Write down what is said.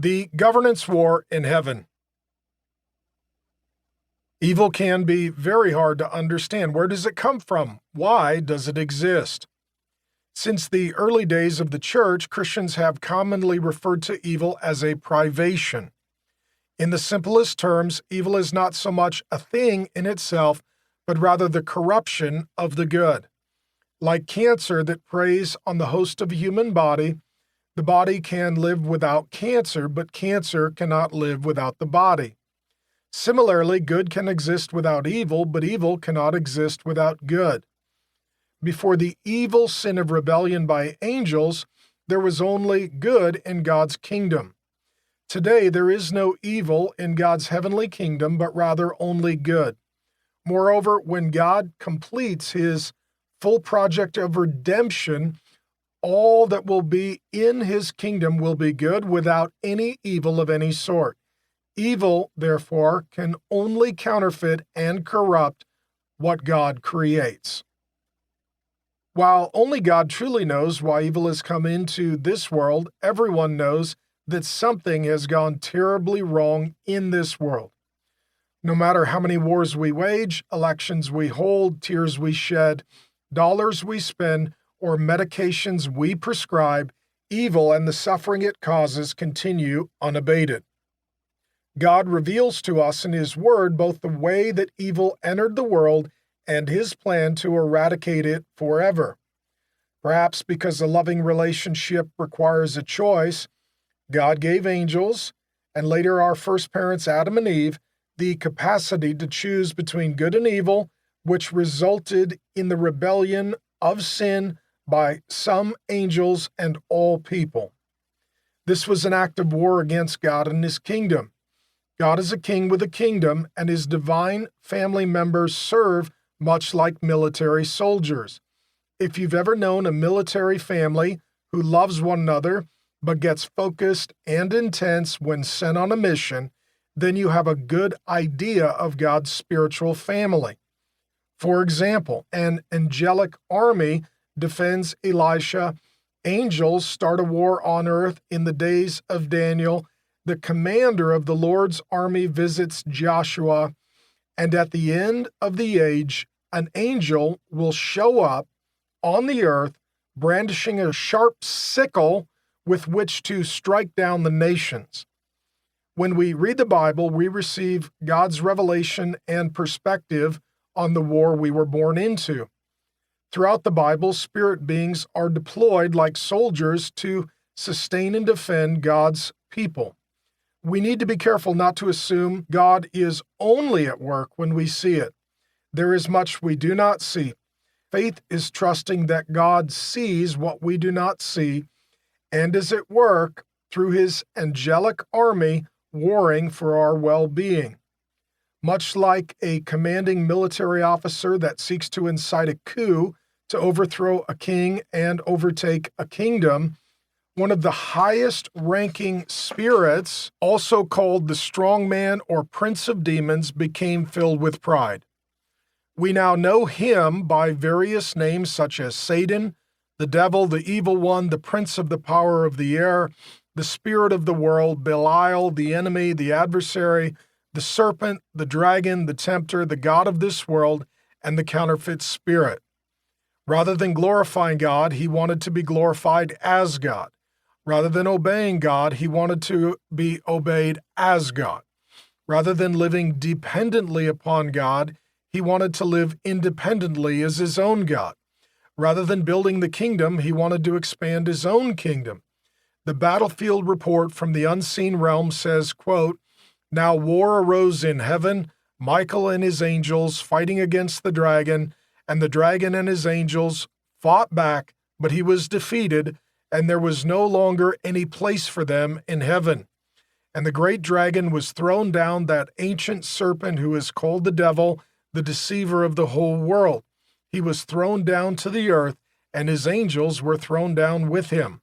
The governance war in heaven. Evil can be very hard to understand. Where does it come from? Why does it exist? Since the early days of the church, Christians have commonly referred to evil as a privation. In the simplest terms, evil is not so much a thing in itself, but rather the corruption of the good. Like cancer that preys on the host of a human body, the body can live without cancer, but cancer cannot live without the body. Similarly, good can exist without evil, but evil cannot exist without good. Before the evil sin of rebellion by angels, there was only good in God's kingdom. Today, there is no evil in God's heavenly kingdom, but rather only good. Moreover, when God completes his full project of redemption, all that will be in his kingdom will be good without any evil of any sort. Evil, therefore, can only counterfeit and corrupt what God creates. While only God truly knows why evil has come into this world, everyone knows that something has gone terribly wrong in this world. No matter how many wars we wage, elections we hold, tears we shed, dollars we spend, or medications we prescribe, evil and the suffering it causes continue unabated. God reveals to us in his word both the way that evil entered the world and his plan to eradicate it forever. Perhaps because a loving relationship requires a choice, God gave angels, and later our first parents Adam and Eve, the capacity to choose between good and evil, which resulted in the rebellion of sin by some angels and all people. This was an act of war against God and his kingdom. God is a king with a kingdom, and his divine family members serve much like military soldiers. If you've ever known a military family who loves one another but gets focused and intense when sent on a mission, then you have a good idea of God's spiritual family. For example, an angelic army defends Elisha, angels start a war on earth in the days of Daniel, the commander of the Lord's army visits Joshua, and at the end of the age, an angel will show up on the earth brandishing a sharp sickle with which to strike down the nations. When we read the Bible, we receive God's revelation and perspective on the war we were born into. Throughout the Bible, spirit beings are deployed like soldiers to sustain and defend God's people. We need to be careful not to assume God is only at work when we see it. There is much we do not see. Faith is trusting that God sees what we do not see and is at work through his angelic army warring for our well-being. Much like a commanding military officer that seeks to incite a coup to overthrow a king and overtake a kingdom, one of the highest-ranking spirits, also called the strong man or prince of demons, became filled with pride. We now know him by various names such as Satan, the devil, the evil one, the prince of the power of the air, the spirit of the world, Belial, the enemy, the adversary, the serpent, the dragon, the tempter, the god of this world, and the counterfeit spirit. Rather than glorifying God, he wanted to be glorified as God. Rather than obeying God, he wanted to be obeyed as God. Rather than living dependently upon God, he wanted to live independently as his own God. Rather than building the kingdom, he wanted to expand his own kingdom. The battlefield report from the unseen realm says, quote, "Now war arose in heaven, Michael and his angels fighting against the dragon, and the dragon and his angels fought back, but he was defeated, and there was no longer any place for them in heaven. And the great dragon was thrown down, that ancient serpent who is called the devil, the deceiver of the whole world. He was thrown down to the earth, and his angels were thrown down with him."